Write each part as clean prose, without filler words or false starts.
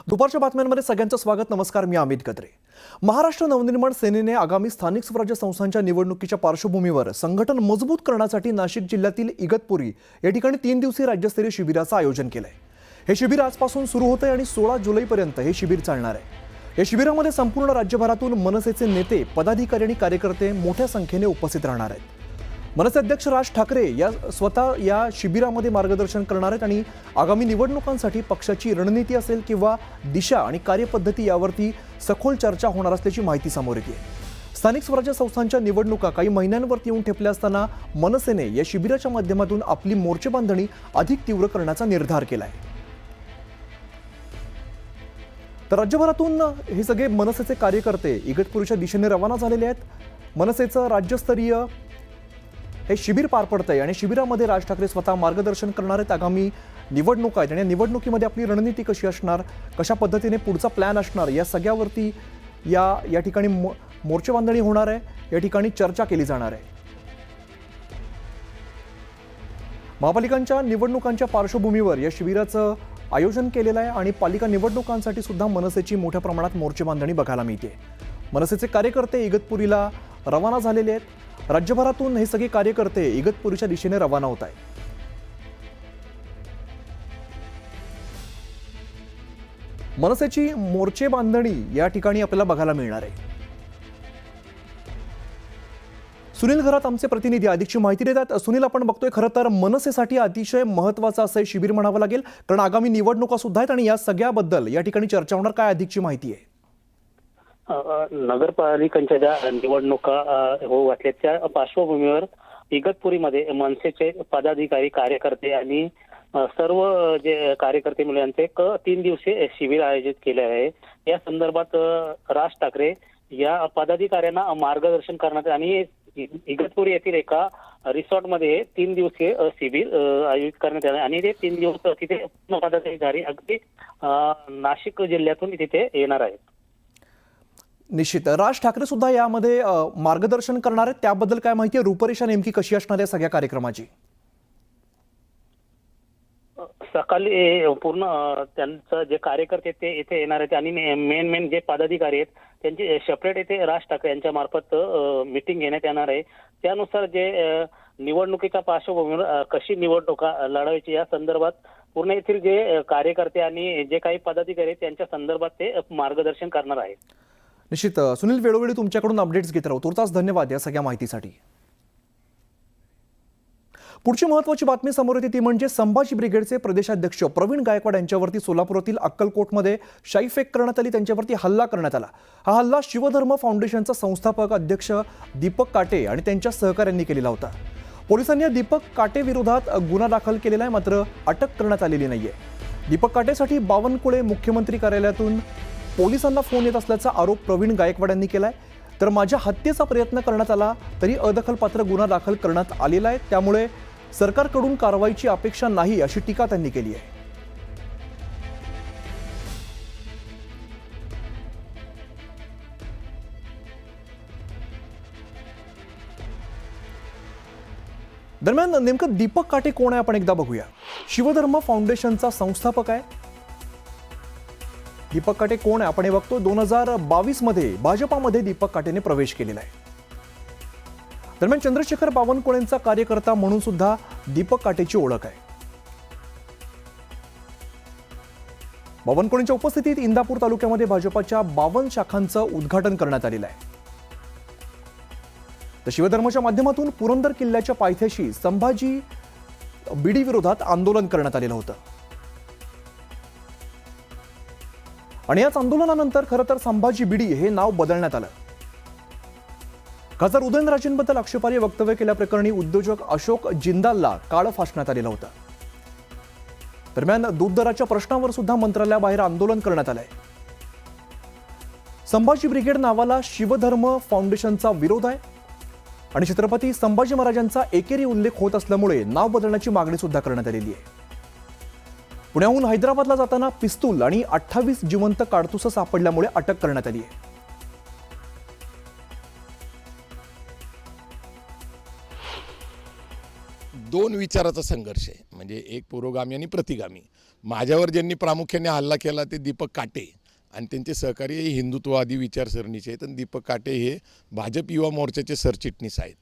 दुपारच्या बातम्यांमध्ये सगळ्यांचं स्वागत. नमस्कार, मी अमित गत्रे. महाराष्ट्र नवनिर्माण सेनेने आगामी स्थानिक स्वराज्य संस्थांच्या निवडणुकीच्या पार्श्वभूमीवर संघटन मजबूत करण्यासाठी नाशिक जिल्ह्यातील इगतपुरी या ठिकाणी 3 दिवसीय राज्यस्तरीय शिबिराचं आयोजन केलंय. हे शिबिर आजपासून सुरू होतंय आणि 16 जुलैपर्यंत हे शिबिर चालणार आहे. या शिबिरामध्ये संपूर्ण राज्यभरातून मनसेचे नेते, पदाधिकारी आणि कार्यकर्ते मोठ्या संख्येने उपस्थित राहणार आहेत. मनसे अध्यक्ष राज ठाकरे स्वतः या शिबिरामध्ये मार्गदर्शन करणार आहेत आणि आगामी निवडणुकांसाठी पक्षाची रणनीती असेल किंवा दिशा आणि कार्यपद्धती यावरती सखोल चर्चा होणार असल्याची माहिती समोर येते. स्थानिक स्वराज्य संस्थांच्या निवडणुका काही महिन्यांवरती येऊन ठेपल्या असताना मनसेने या शिबिराच्या माध्यमातून आपली मोर्चेबांधणी अधिक तीव्र करण्याचा निर्धार केला आहे. तर राज्यभरातून हे सगळे मनसेचे कार्यकर्ते इगतपुरीच्या दिशेने रवाना झालेले आहेत. मनसेचं राज्यस्तरीय हे शिबिर पार पडतंय आणि शिबिरामध्ये राज ठाकरे स्वतः मार्गदर्शन करणार आहेत. आगामी निवडणुका आहेत आणि या निवडणुकीमध्ये आपली रणनीती कशी असणार, कशा पद्धतीने पुढचा प्लॅन असणार, या सगळ्यावरती या ठिकाणी मोर्चेबांधणी होणार आहे. या ठिकाणी चर्चा केली जाणार आहे. महापालिकांच्या निवडणुकांच्या पार्श्वभूमीवर या शिबिराचं आयोजन केलेलं आहे आणि पालिका निवडणुकांसाठी सुद्धा मनसेची मोठ्या प्रमाणात मोर्चेबांधणी बघायला मिळते. मनसेचे कार्यकर्ते इगतपुरीला रवाना झालेले आहेत. राज्यभरातून हे सगळे कार्यकर्ते इगतपुरीच्या दिशेने रवाना होत आहेत. मनसेची मोर्चे बांधणी या ठिकाणी आपल्याला बघायला मिळणार आहे. सुनील घरात आमचे प्रतिनिधी अधिकची माहिती देतात. सुनील, आपण बघतोय खरं तर मनसेसाठी अतिशय महत्त्वाचं असं शिबिर म्हणावं लागेल, कारण आगामी निवडणुका सुद्धा आहेत आणि या सगळ्याबद्दल या ठिकाणी चर्चा होणार. काय अधिकची माहिती आहे? नगरपालिकांच्या ज्या निवडणुका होऊ घातल्याच्या पार्श्वभूमीवर इगतपुरीमध्ये मनसेचे पदाधिकारी, कार्यकर्ते आणि सर्व जे कार्यकर्ते मिळून यांचे 3 दिवसीय शिबिर आयोजित केले आहे. या संदर्भात राज ठाकरे या पदाधिकाऱ्यांना मार्गदर्शन करण्यात आणि इगतपुरी येथील एका रिसॉर्टमध्ये 3 दिवसीय शिबिर आयोजित करण्यात आले आणि ते 3 दिवस तिथे पदाधिकारी अगदी नाशिक जिल्ह्यातून तिथे येणार आहेत. निश्चित राज ठाकरे सुद्धा यामध्ये मार्गदर्शन करणार आहेत. त्याबद्दल काय माहिती आहे? रूपरेषा नेमकी कशी असणार आहे सगळ्या कार्यक्रमाची? सकाळी पूर्ण त्यांचं जे कार्यकर्ते ते इथे येणार आहेत आणि मेन जे पदाधिकारी आहेत त्यांची सेपरेट इथे राज ठाकरे यांच्या मार्फत मीटिंग घेण्यात येणार आहे. त्यानुसार जे निवडणुकीच्या पार्श्वभूमीवर कशी निवडणुका लढवायची या संदर्भात पूर्ण येथील जे कार्यकर्ते आणि जे काही पदाधिकारी आहेत त्यांच्या संदर्भात ते मार्गदर्शन करणार आहेत. निश्चित सुनील, वेळोवेळी तुमच्याकडून अपडेट्स घेत राहू. तुर्तास धन्यवाद या सगळ्या माहितीसाठी. पुढची महत्त्वाची बातमी समोर येते ती म्हणजे संभाजी ब्रिगेडचे प्रदेशाध्यक्ष प्रवीण गायकवाड यांच्यावरती सोलापुरातील अक्कलकोटमध्ये शाईफेक करण्यात आली. त्यांच्यावरती हल्ला करण्यात आला. हा हल्ला शिवधर्म फाउंडेशनचा संस्थापक अध्यक्ष दीपक काटे आणि त्यांच्या सहकाऱ्यांनी केलेला होता. पोलिसांनी दीपक काटे विरोधात गुन्हा दाखल केलेला आहे, मात्र अटक करण्यात आलेली नाहीये. दीपक काटेसाठी बावनकुळे मुख्यमंत्री कार्यालयातून पोलिसांना फोन येत असल्याचा आरोप प्रवीण गायकवाड यांनी केलाय. तर माझ्या हत्येचा प्रयत्न करण्यात आला तरी अदखलपात्र गुन्हा दाखल करण्यात आलेला आहे, त्यामुळे सरकारकडून कारवाईची अपेक्षा नाही अशी टीका त्यांनी केली आहे. दरम्यान नेमकं दीपक काटे कोण आहे आपण एकदा बघूया. शिवधर्म फाउंडेशनचा संस्थापक आहे. दीपक काटे कोण आहे आपण हे बघतो. 2022 मध्ये भाजपामध्ये दीपक काटेने प्रवेश केलेला आहे. दरम्यान चंद्रशेखर बावनकुळेंचा कार्यकर्ता म्हणून सुद्धा दीपक काटेची ओळख आहे. बावनकुळेंच्या उपस्थितीत इंदापूर तालुक्यामध्ये भाजपाच्या 52 शाखांचं उद्घाटन करण्यात आलेलं आहे. तर शिवधर्माच्या माध्यमातून पुरंदर किल्ल्याच्या पायथ्याशी संभाजी बिडी विरोधात आंदोलन करण्यात आलेलं होतं आणि याच आंदोलनानंतर खरं तर संभाजी बिडी हे नाव बदलण्यात आलं. खासदार उदयनराजेंबद्दल आक्षेपार्ह वक्तव्य केल्याप्रकरणी उद्योजक अशोक जिंदालला काळं फासण्यात आलेलं होतं. दरम्यान दूध दराच्या प्रश्नावर सुद्धा मंत्रालयाबाहेर आंदोलन करण्यात आलंय. संभाजी ब्रिगेड नावाला शिवधर्म फाउंडेशनचा विरोध आहे आणि छत्रपती संभाजी महाराजांचा एकेरी उल्लेख होत असल्यामुळे नाव बदलण्याची मागणी सुद्धा करण्यात आलेली आहे. पुण्याहून हैदराबादला जाताना पिस्तूल आणि 28 जिवंत काडतुसं सापडल्यामुळे अटक करण्यात आली आहे. दोन विचाराचा संघर्ष आहे, म्हणजे एक पुरोगामी आणि प्रतिगामी. माझ्यावर ज्यांनी प्रामुख्याने हल्ला केला ते दीपक काटे आणि त्यांचे सहकारी हे हिंदुत्ववादी विचारसरणीचे आहेत आणि दीपक काटे हे भाजप युवा मोर्चाचे सरचिटणीस आहेत.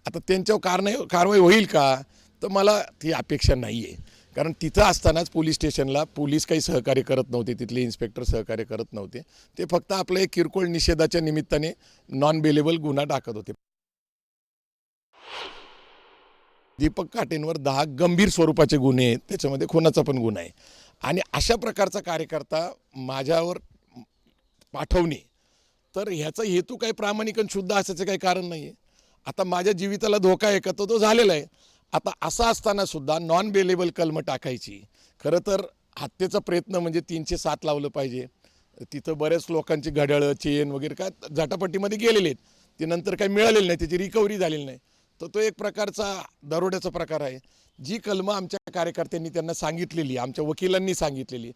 आता त्यांच्यावर कारवाई होईल का, तर मला ती अपेक्षा नाही आहे. कारण तिथं असतानाच पोलीस स्टेशनला पोलीस काही सहकार्य करत नव्हते, तिथले इन्स्पेक्टर सहकार्य करत नव्हते. ते फक्त आपलं एक किरकोळ निषेधाच्या निमित्ताने नॉन बेलेबल गुन्हा टाकत होते. दीपक काटेंवर 10 गंभीर स्वरूपाचे गुन्हे आहेत, त्याच्यामध्ये खुनाचा पण गुन्हा आहे. आणि अशा प्रकारचा कार्यकर्ता माझ्यावर पाठवणे, तर ह्याचा हेतू काही प्रामाणिक आणि शुद्ध असायचं काही कारण नाही आहे. आता माझ्या जीविताला धोका आहे का, तो झालेला आहे. आता असं असताना सुद्धा नॉन बेलेबल कलमं टाकायची. खरं तर हत्येचा प्रयत्न म्हणजे 307 लावलं पाहिजे. तिथं बऱ्याच लोकांची घड्याळं, चेन वगैरे काय झटापटीमध्ये गेलेले आहेत, ते नंतर काही मिळालेलं नाही, त्याची रिकव्हरी झालेली नाही. तर तो एक प्रकारचा दरोड्याचा प्रकार आहे. जी कलमं आमच्या कार्यकर्त्यांनी त्यांना सांगितलेली, आमच्या वकिलांनी सांगितलेली,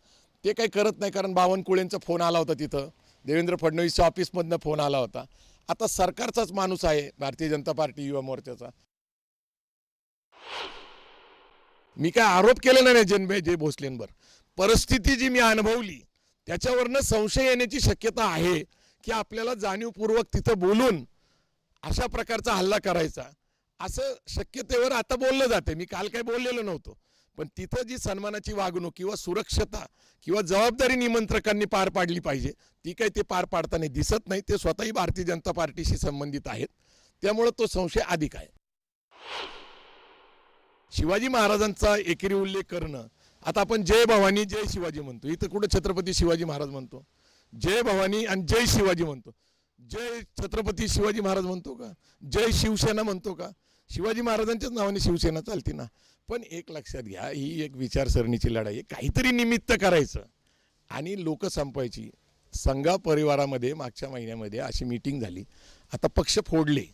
ते काही करत नाही. कारण बावनकुळेंचा फोन आला होता, तिथं देवेंद्र फडणवीसच्या ऑफिसमधनं फोन आला होता. आता सरकारचाच माणूस आहे, भारतीय जनता पार्टी युवा मोर्चाचा. मी काय आरोप केले नाही जय भोसलेंवर. परिस्थिती जी मी अनुभवली त्याच्यावरनं संशय येण्याची शक्यता आहे की आपल्याला जाणीवपूर्वक तिथं बोलून अशा प्रकारचा हल्ला करायचा, असं शक्यतेवर आता बोललं जाते. मी काल काही बोललेलो नव्हतो, पण तिथं जी सन्मानाची वागणूक किंवा सुरक्षता किंवा जबाबदारी निमंत्रकांनी पार पाडली पाहिजे, ती काही ते पार पाडताना दिसत नाही. ते स्वतःही भारतीय जनता पार्टीशी संबंधित आहेत, त्यामुळं तो संशय अधिक आहे. शिवाजी महाराजांचा एकेरी उल्लेख करणं, आता आपण जय भवानी जय शिवाजी म्हणतो, इथं कुठं छत्रपती शिवाजी महाराज म्हणतो? जय भवानी आणि जय शिवाजी म्हणतो. जय छत्रपती शिवाजी महाराज म्हणतो का? जय शिवसेना म्हणतो का? शिवाजी महाराजांच्याच नावाने शिवसेना चालते ना. पण एक लक्षात घ्या, ही एक विचारसरणीची लढाई आहे. काहीतरी निमित्त करायचं आणि लोक संपवायची. संघा परिवारामध्ये मागच्या महिन्यामध्ये अशी मीटिंग झाली. आता पक्ष फोडले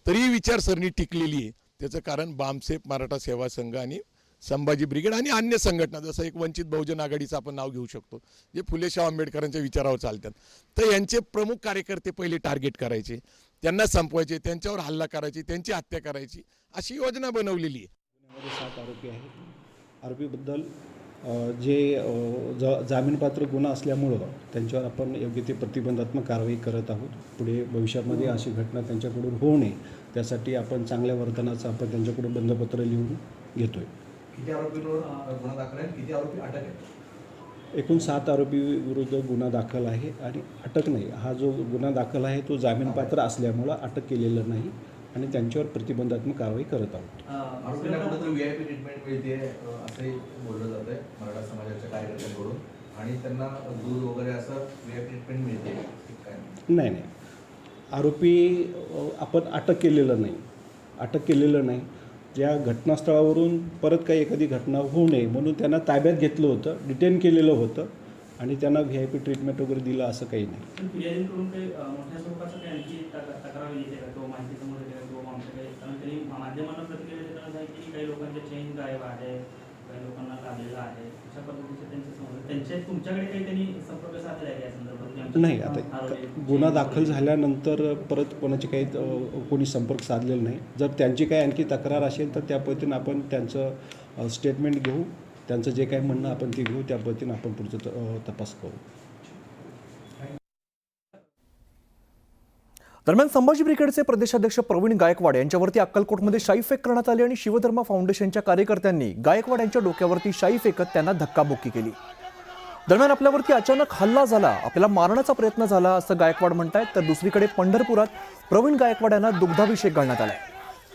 तरी विचारसरणी टिकलेली आहे. त्याचं कारण बामसेफ मराठा सेवा संघ आणि संभाजी ब्रिगेड आणि अन्य संघटना, जसं एक वंचित बहुजन आघाडीचं आपण नाव घेऊ शकतो, जे फुले शाह आंबेडकरांच्या विचारावर चालतात. तर यांचे प्रमुख कार्यकर्ते पहिले टार्गेट करायचे, त्यांना संपवायचे, त्यांच्यावर हल्ला करायची, त्यांची हत्या करायची, अशी योजना बनवलेली आहे. 7 आरोपी आहेत. आरोपीबद्दल जामीनपात्र गुन्हा असल्यामुळं त्यांच्यावर आपण योग्य ते प्रतिबंधात्मक कारवाई करत आहोत. पुढे भविष्यामध्ये अशी घटना त्यांच्याकडून होऊ नये त्यासाठी आपण चांगल्या वर्तनाचं आपण त्यांच्याकडून बंधपत्र लिहून घेतोय. किती आरोपींवर गुन्हा दाखल आहे, किती आरोपी अटक आहेत? एकूण 7 आरोपी विरुद्ध गुन्हा दाखल आहे आणि अटक नाही. हा जो गुन्हा दाखल आहे तो जामीनपात्र असल्यामुळं अटक केलेलं नाही आणि त्यांच्यावर प्रतिबंधात्मक कारवाई करत आहोत. आरोपींना कुठेतरी VIP ट्रीटमेंट मिळते असंही बोललं जात आहे मराठा समाजाच्या कार्यकर्त्यांकडून, आणि त्यांना दूध वगैरे असं VIP ट्रीटमेंट मिळते काय? नाही, आरोपी आपण अटक केलेलं नाही. ज्या घटनास्थळावरून परत काही एखादी घटना होऊ नये म्हणून त्यांना ताब्यात घेतलं होतं, डिटेन केलेलं होतं आणि त्यांना VIP ट्रीटमेंट वगैरे दिलं असं काही नाही. फिर्यादीकडून काही मोठ्या स्वरूपाचं काही आणखी तक्रार येते का किंवा माहिती समोर येते का किंवा आमच्या काही, कारण त्यांनी माध्यमांना प्रतिक्रिया देताना सांगितलं की काही लोकांचे चेन गायब आहे, काही लोकांना लागलेलं आहे, अशा पद्धतीचे त्यांचे समोर त्यांचे तुमच्याकडे काही त्यांनी संपर्क साधला आहे या संदर्भात? नाही, आता गुन्हा दाखल झाल्यानंतर परत कोणाचे काही कोणी संपर्क साधलेला नाही. जर त्यांची काही आणखी तक्रार असेल तर त्या पद्धतीनं आपण त्यांचं स्टेटमेंट घेऊ, त्यांचं जे काही म्हणणं आपण ते घेऊ, त्या पद्धतीनं आपण पुढचं तपास करू. दरम्यान संभाजी ब्रिगेडचे प्रदेशाध्यक्ष प्रवीण गायकवाड यांच्यावरती अक्कलकोटमध्ये शाई फेक करण्यात आली आणि शिवधर्मा फाउंडेशनच्या कार्यकर्त्यांनी गायकवाड यांच्या डोक्यावरती शाई फेकत त्यांना धक्काबुक्की केली. दरम्यान आपल्यावरती अचानक हल्ला झाला, आपल्याला मारण्याचा प्रयत्न झाला असं गायकवाड म्हणतायत. तर दुसरीकडे पंढरपुरात प्रवीण गायकवाड यांना दुग्धाभिषेक घालण्यात आलाय.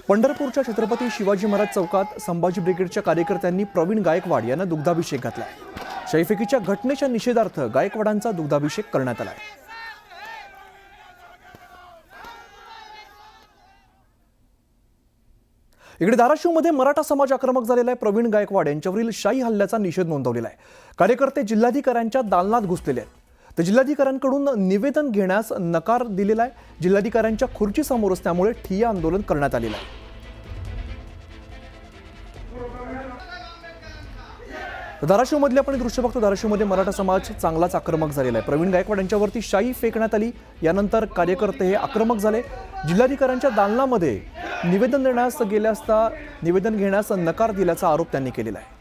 पंढरपूरच्या छत्रपती शिवाजी महाराज चौकात संभाजी ब्रिगेडच्या कार्यकर्त्यांनी प्रवीण गायकवाड यांना दुग्धाभिषेक घातलाय. शाईफेकीच्या घटनेच्या निषेधार्थ गायकवाडांचा दुग्धाभिषेक करण्यात आलाय. इकडे धाराशिवमध्ये मराठा समाज आक्रमक झालेला आहे. प्रवीण गायकवाड यांच्यावरील शाई हल्ल्याचा निषेध नोंदवलेला आहे. कार्यकर्ते जिल्हाधिकाऱ्यांच्या दालनात घुसलेले आहेत. तर जिल्हाधिकाऱ्यांकडून निवेदन घेण्यास नकार दिलेला आहे. जिल्हाधिकाऱ्यांच्या खुर्चीसमोरच त्यामुळे ठिय्या आंदोलन करण्यात आलेलं आहे. धाराशिवमधले आपण दृश्य बघतो. धाराशिवमध्ये मराठा समाज चांगलाच आक्रमक झालेला आहे. प्रवीण गायकवाड यांच्यावरती शाई फेकण्यात आली. यानंतर कार्यकर्ते हे आक्रमक झाले. जिल्हाधिकाऱ्यांच्या दालनामध्ये निवेदन देण्यास गेले असता निवेदन घेण्यास नकार दिल्याचा आरोप त्यांनी केलेला आहे.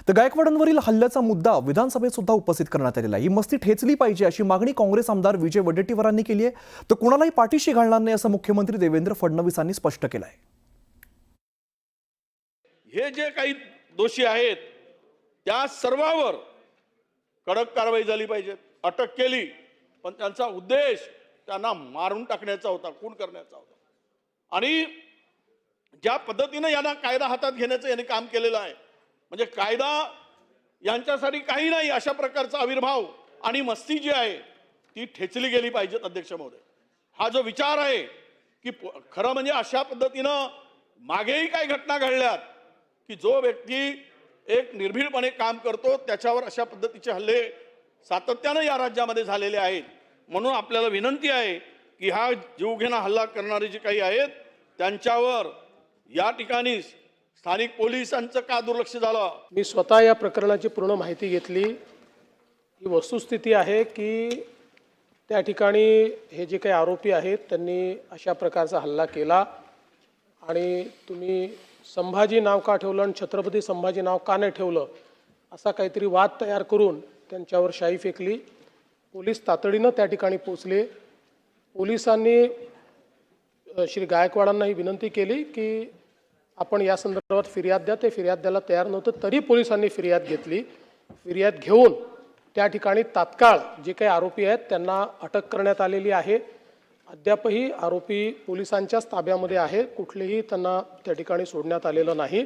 तर गायकवाडांवरील हल्ल्याचा मुद्दा विधानसभेत सुद्धा उपस्थित करण्यात आलेला आहे. ही मस्ती ठेचली पाहिजे अशी मागणी काँग्रेस आमदार विजय वडेट्टीवारांनी केली आहे. तर कुणालाही पाठीशी घालणार नाही असं मुख्यमंत्री देवेंद्र फडणवीसांनी स्पष्ट केलं आहे. हे जे काही दोषी आहेत त्या सर्वांवर कडक कारवाई झाली पाहिजे. अटक केली पण त्यांचा उद्देश त्यांना मारून टाकण्याचा होता, खून करण्याचा होता. आणि ज्या पद्धतीने यांना कायदा हातात घेण्याचं यांनी काम केलेलं आहे, म्हणजे कायदा यांच्यासाठी काही नाही अशा प्रकारचा आविर्भाव आणि मस्ती जी आहे ती ठेचली गेली पाहिजे. अध्यक्ष महोदय, हा जो विचार आहे की खरं म्हणजे अशा पद्धतीनं मागेही काही घटना घडल्यात की जो व्यक्ती एक निर्भीडपणे काम करतो त्याच्यावर अशा पद्धतीचे हल्ले सातत्यानं या राज्यामध्ये झालेले आहेत. म्हणून आपल्याला विनंती आहे की हा जीवघेणा हल्ला करणारे जे काही आहेत त्यांच्यावर या ठिकाणी स्थानिक पोलिसांचं का दुर्लक्ष झालं. मी स्वतः या प्रकरणाची पूर्ण माहिती घेतली. ही वस्तुस्थिती आहे की त्या ठिकाणी हे जे काही आरोपी आहेत त्यांनी अशा प्रकारचा हल्ला केला आणि तुम्ही संभाजी नाव का ठेवलं आणि छत्रपती संभाजी नाव का नाही ठेवलं असा काहीतरी वाद तयार करून त्यांच्यावर शाई फेकली. पोलीस तातडीनं त्या ठिकाणी पोचले. पोलिसांनी श्री गायकवाडांना ही विनंती केली की आपण या संदर्भात फिर्याद द्या. ते फिर्याद द्यायला तयार नव्हतं तरी पोलिसांनी फिर्याद घेतली. फिर्याद घेऊन त्या ठिकाणी तात्काळ जे काही आरोपी आहेत त्यांना अटक करण्यात आलेली आहे. अद्यापही आरोपी पोलिसांच्याच ताब्यामध्ये आहे. कुठलेही त्यांना त्या ठिकाणी सोडण्यात आलेलं नाही.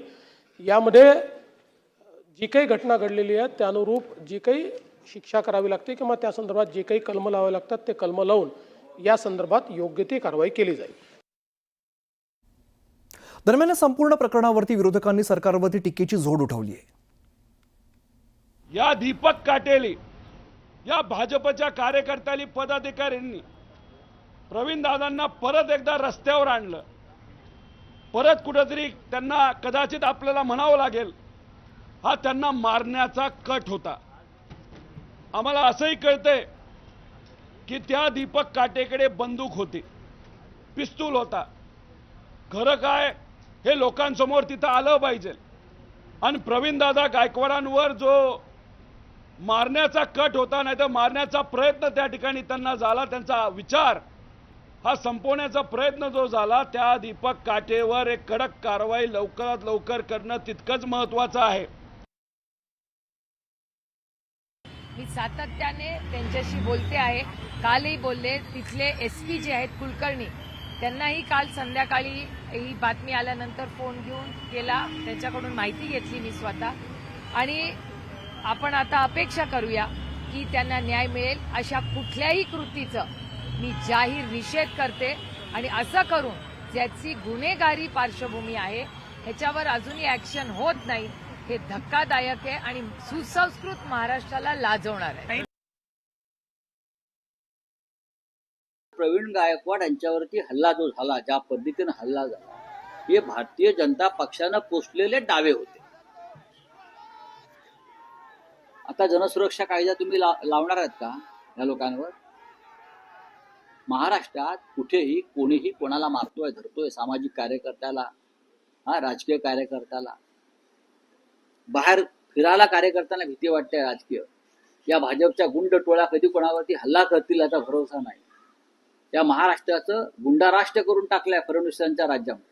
यामध्ये जी काही घटना घडलेली आहे त्यानुरूप जी काही शिक्षा करावी लागते किंवा त्या संदर्भात जे काही कलम लावावे लागतात ते कलम लावून या संदर्भात योग्य ती कारवाई केली जाईल. दरम्यान या संपूर्ण प्रकरणावरती विरोधकांनी सरकारवरती टीकेची झोड उठवली आहे. या दीपक काटेली या भाजपच्या कार्यकर्त्यांनी पदाधिकाऱ्यांनी प्रवीण दादांना परत एकदा रस्त्यावर आणलं. परत कुठेतरी त्यांना कदाचित आपल्याला म्हणावं लागेल हा त्यांना मारण्याचा कट होता. आम्हाला असंही कळतंय की त्या दीपक काटेकडे बंदूक होती, पिस्तूल होता. खरं काय हे लोकांसमोर तिथं आलं पाहिजे. आणि प्रवीणदादा गायकवाडांवर जो मारण्याचा कट होता नाही तर मारण्याचा प्रयत्न त्या ठिकाणी त्यांना झाला, त्यांचा विचार हा संपवण्याचा प्रयत्न जो झाला त्या दीपक काटेवर एक कडक कारवाई लवकरात लवकर करणं तितकंच महत्त्वाचं आहे. मी सातत्याने त्यांच्याशी बोलते आहे. कालही बोलले. तिथले एसपी जे आहेत कुलकर्णी त्यांनाही काल संध्याकाळी ही बातमी आल्यानंतर फोन घेऊन केला, त्यांच्याकडून माहिती घेतली मी स्वतः. आणि आपण आता अपेक्षा करूया की त्यांना न्याय मिळेल. अशा कुठल्याही कृतीचं मी जाहीर निषेध करते आणि असं करून ज्याची गुन्हेगारी पार्श्वभूमी आहे ह्याच्यावर अजूनही ऍक्शन होत नाही हे धक्कादायक आहे आणि सुसंस्कृत महाराष्ट्राला लाजवणार आहे. प्रवीण गायकवाड यांच्यावरती हल्ला जो झाला, ज्या पद्धतीने हल्ला झाला, हे भारतीय जनता पक्षानं पोचलेले डावे होते. आता जनसुरक्षा कायदा तुम्ही लावणार आहात का या लोकांवर? महाराष्ट्रात कुठेही कोणीही कोणाला मारतोय, धरतोय, सामाजिक कार्यकर्त्याला, राजकीय कार्यकर्त्याला, बाहेर फिरायला कार्यकर्त्यांना भीती वाटते राजकीय. या भाजपच्या गुंड टोळ्या कधी कोणावरती हल्ला करतील याचा भरोसा नाही. या महाराष्ट्राचं गुंडा राष्ट्र करून टाकलंय फडणवीसांच्या राज्यामध्ये.